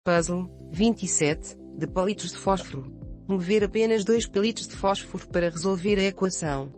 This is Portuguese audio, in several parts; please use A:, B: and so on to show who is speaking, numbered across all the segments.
A: Puzzle 27, de palitos de fósforo. Mover apenas 2 palitos de fósforo para resolver a equação.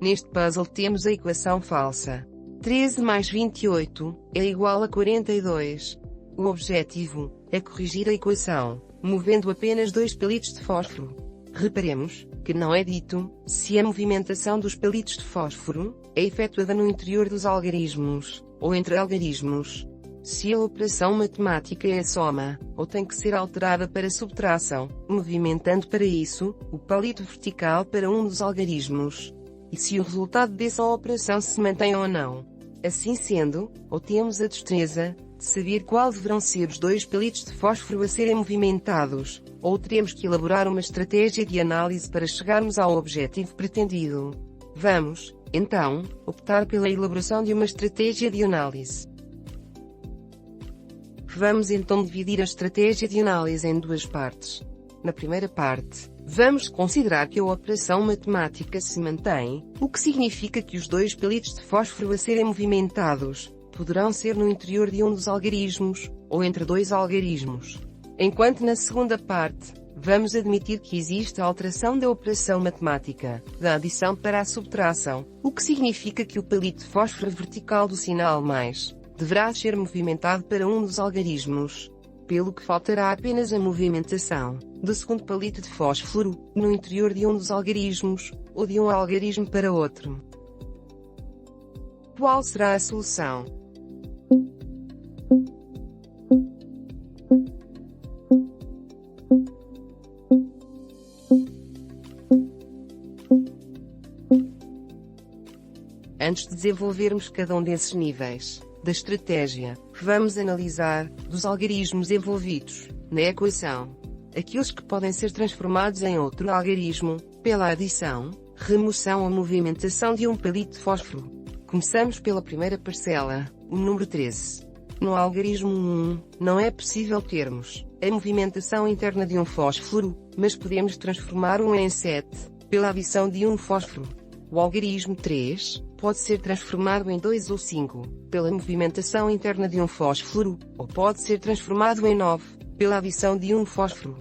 A: Neste puzzle temos a equação falsa. 13 mais 28 é igual a 42. O objetivo é corrigir a equação, movendo apenas 2 palitos de fósforo. Reparemos que não é dito se a movimentação dos palitos de fósforo é efetuada no interior dos algarismos, ou entre algarismos. Se a operação matemática é a soma, ou tem que ser alterada para subtração, movimentando para isso o palito vertical para um dos algarismos. E se o resultado dessa operação se mantém ou não. Assim sendo, ou temos a destreza de saber qual deverão ser os 2 palitos de fósforo a serem movimentados, ou teremos que elaborar uma estratégia de análise para chegarmos ao objetivo pretendido. Vamos, então, optar pela elaboração de uma estratégia de análise. Vamos então dividir a estratégia de análise em 2 partes. Na primeira parte, vamos considerar que a operação matemática se mantém, o que significa que os 2 palitos de fósforo a serem movimentados poderão ser no interior de um dos algarismos, ou entre 2 algarismos. Enquanto na segunda parte, vamos admitir que existe a alteração da operação matemática, da adição para a subtração, o que significa que o palito de fósforo vertical do sinal mais deverá ser movimentado para um dos algarismos, pelo que faltará apenas a movimentação do segundo palito de fósforo no interior de um dos algarismos, ou de um algarismo para outro. Qual será a solução? Antes de desenvolvermos cada um desses níveis da estratégia, vamos analisar dos algarismos envolvidos na equação, aqueles que podem ser transformados em outro algarismo, pela adição, remoção ou movimentação de um palito de fósforo. Começamos pela primeira parcela, o número 13. No algarismo 1, não é possível termos a movimentação interna de um fósforo, mas podemos transformar 1 em 7, pela adição de um fósforo. O algarismo 3 pode ser transformado em 2 ou 5, pela movimentação interna de um fósforo, ou pode ser transformado em 9, pela adição de um fósforo.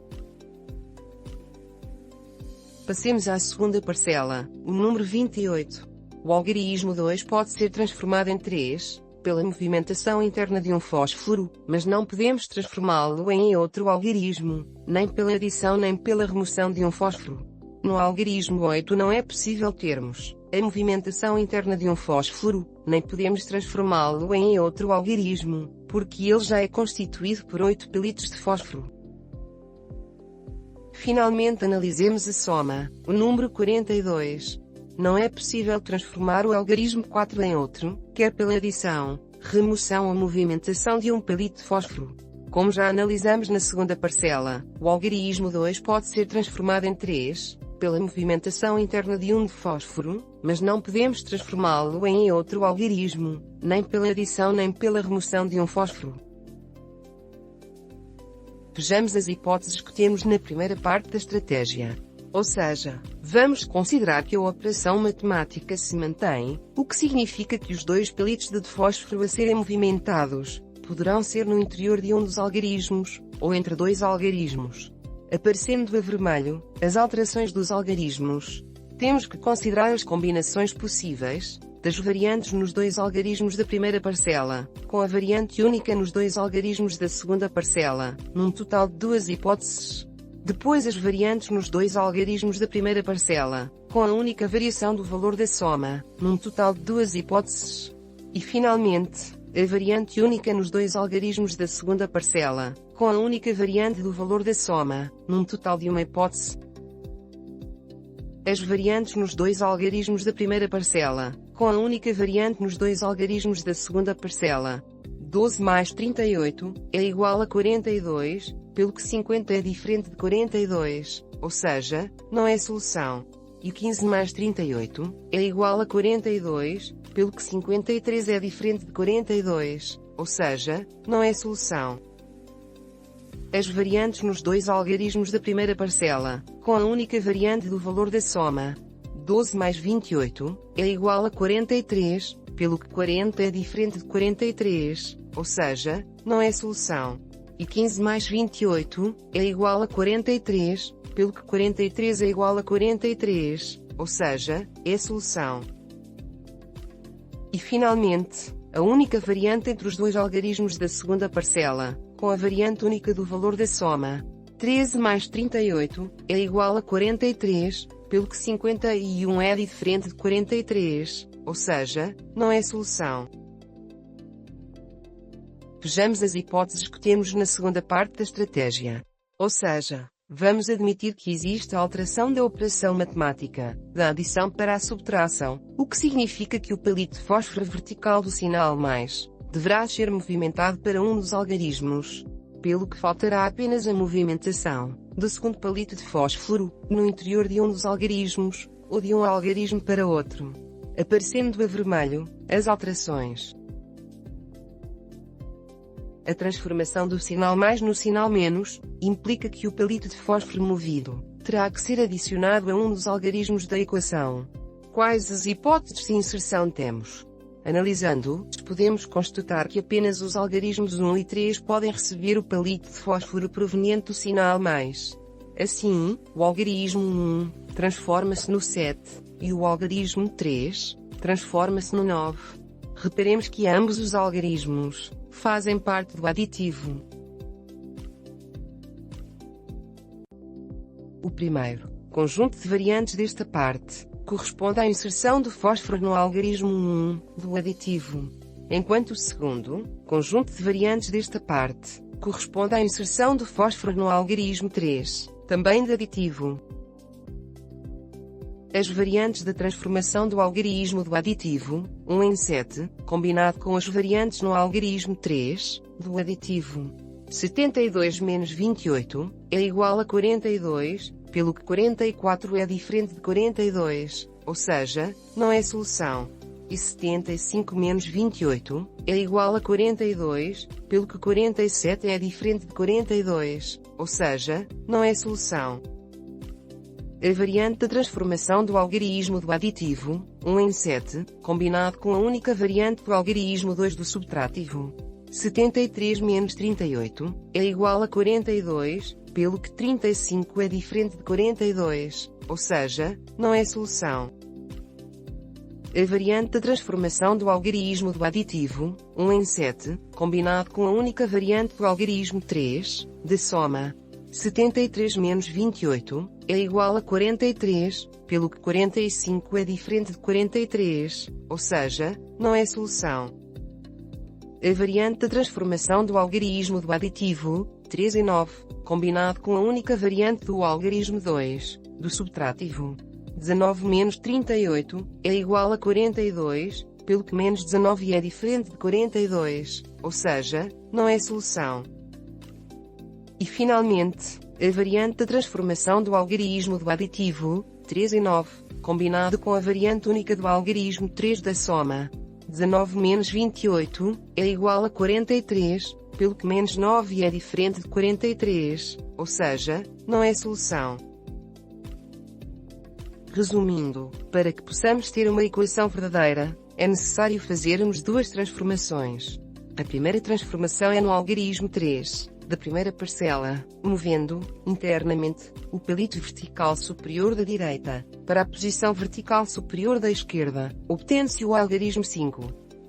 A: Passemos à segunda parcela, o número 28. O algarismo 2 pode ser transformado em 3, pela movimentação interna de um fósforo, mas não podemos transformá-lo em outro algarismo, nem pela adição nem pela remoção de um fósforo. No algarismo 8 não é possível termos a movimentação interna de um fósforo, nem podemos transformá-lo em outro algarismo, porque ele já é constituído por 8 palitos de fósforo. Finalmente analisemos a soma, o número 42. Não é possível transformar o algarismo 4 em outro, quer pela adição, remoção ou movimentação de um palito de fósforo. Como já analisamos na segunda parcela, o algarismo 2 pode ser transformado em 3, pela movimentação interna de um de fósforo, mas não podemos transformá-lo em outro algarismo, nem pela adição nem pela remoção de um fósforo. Vejamos as hipóteses que temos na primeira parte da estratégia. Ou seja, vamos considerar que a operação matemática se mantém, o que significa que os 2 palitos de fósforo a serem movimentados poderão ser no interior de um dos algarismos, ou entre 2 algarismos. Aparecendo a vermelho, as alterações dos algarismos. Temos que considerar as combinações possíveis das variantes nos 2 algarismos da primeira parcela, com a variante única nos 2 algarismos da segunda parcela, num total de 2 hipóteses. Depois as variantes nos 2 algarismos da primeira parcela, com a única variação do valor da soma, num total de 2 hipóteses. E finalmente, a variante única nos 2 algarismos da segunda parcela, com a única variante do valor da soma, num total de uma hipótese. As variantes nos 2 algarismos da primeira parcela, com a única variante nos 2 algarismos da segunda parcela. 12 mais 38 é igual a 42, 42, pelo que 50 é diferente de 42, ou seja, não é solução. E 15 mais 38 é igual a 42, pelo que 53 é diferente de 42, ou seja, não é solução. As variantes nos 2 algarismos da primeira parcela, com a única variante do valor da soma. 12 mais 28 é igual a 43, pelo que 40 é diferente de 43, ou seja, não é solução. E 15 mais 28 é igual a 43, pelo que 43 é igual a 43, ou seja, é a solução. E finalmente, a única variante entre os dois algarismos da segunda parcela, com a variante única do valor da soma. 13 mais 38 é igual a 43, pelo que 51 é diferente de 43, ou seja, não é solução. Vejamos as hipóteses que temos na segunda parte da estratégia. Ou seja, vamos admitir que existe a alteração da operação matemática, da adição para a subtração, o que significa que o palito de fósforo vertical do sinal mais deverá ser movimentado para um dos algarismos, pelo que faltará apenas a movimentação do segundo palito de fósforo no interior de um dos algarismos, ou de um algarismo para outro. Aparecendo a vermelho, as alterações. A transformação do sinal mais no sinal menos, implica que o palito de fósforo movido terá que ser adicionado a um dos algarismos da equação. Quais as hipóteses de inserção temos? Analisando, podemos constatar que apenas os algarismos 1 e 3 podem receber o palito de fósforo proveniente do sinal mais. Assim, o algarismo 1 transforma-se no 7, e o algarismo 3 transforma-se no 9. Reparemos que ambos os algarismos fazem parte do aditivo. O primeiro conjunto de variantes desta parte corresponde à inserção do fósforo no algarismo 1 do aditivo, enquanto o segundo conjunto de variantes desta parte corresponde à inserção do fósforo no algarismo 3, também de aditivo. As variantes da transformação do algarismo do aditivo, 1 em 7, combinado com as variantes no algarismo 3, do aditivo. 72 menos 28, é igual a 42, pelo que 44 é diferente de 42, ou seja, não é solução. E 75 menos 28, é igual a 42, pelo que 47 é diferente de 42, ou seja, não é solução. A variante da transformação do algarismo do aditivo, 1 em 7, combinado com a única variante do algarismo 2 do subtrativo. 73 menos 38, é igual a 42, pelo que 35 é diferente de 42, ou seja, não é solução. A variante da transformação do algarismo do aditivo, 1 em 7, combinado com a única variante do algarismo 3, de soma. 73 menos 28, é igual a 43, pelo que 45 é diferente de 43, ou seja, não é solução. A variante da transformação do algarismo do aditivo, 3 em 9, combinado com a única variante do algarismo 2, do subtrativo. 19 menos 38, é igual a 42, pelo que menos 19 é diferente de 42, ou seja, não é solução. E finalmente, a variante da transformação do algarismo do aditivo, 3 em 9, combinado com a variante única do algarismo 3 da soma. 19 menos 28, é igual a 43, pelo que menos 9 é diferente de 43, ou seja, não é solução. Resumindo, para que possamos ter uma equação verdadeira, é necessário fazermos duas transformações. A primeira transformação é no algarismo 3. Da primeira parcela, movendo, internamente, o palito vertical superior da direita, para a posição vertical superior da esquerda, obtendo-se o algarismo 5.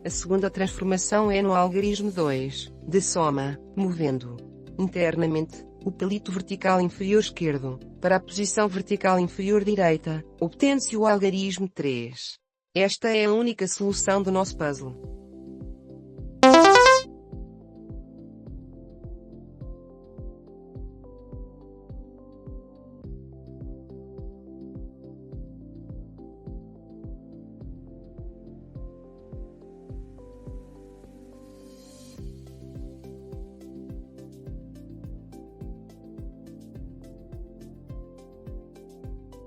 A: A segunda transformação é no algarismo 2, de soma, movendo, internamente, o palito vertical inferior esquerdo, para a posição vertical inferior direita, obtendo-se o algarismo 3. Esta é a única solução do nosso puzzle.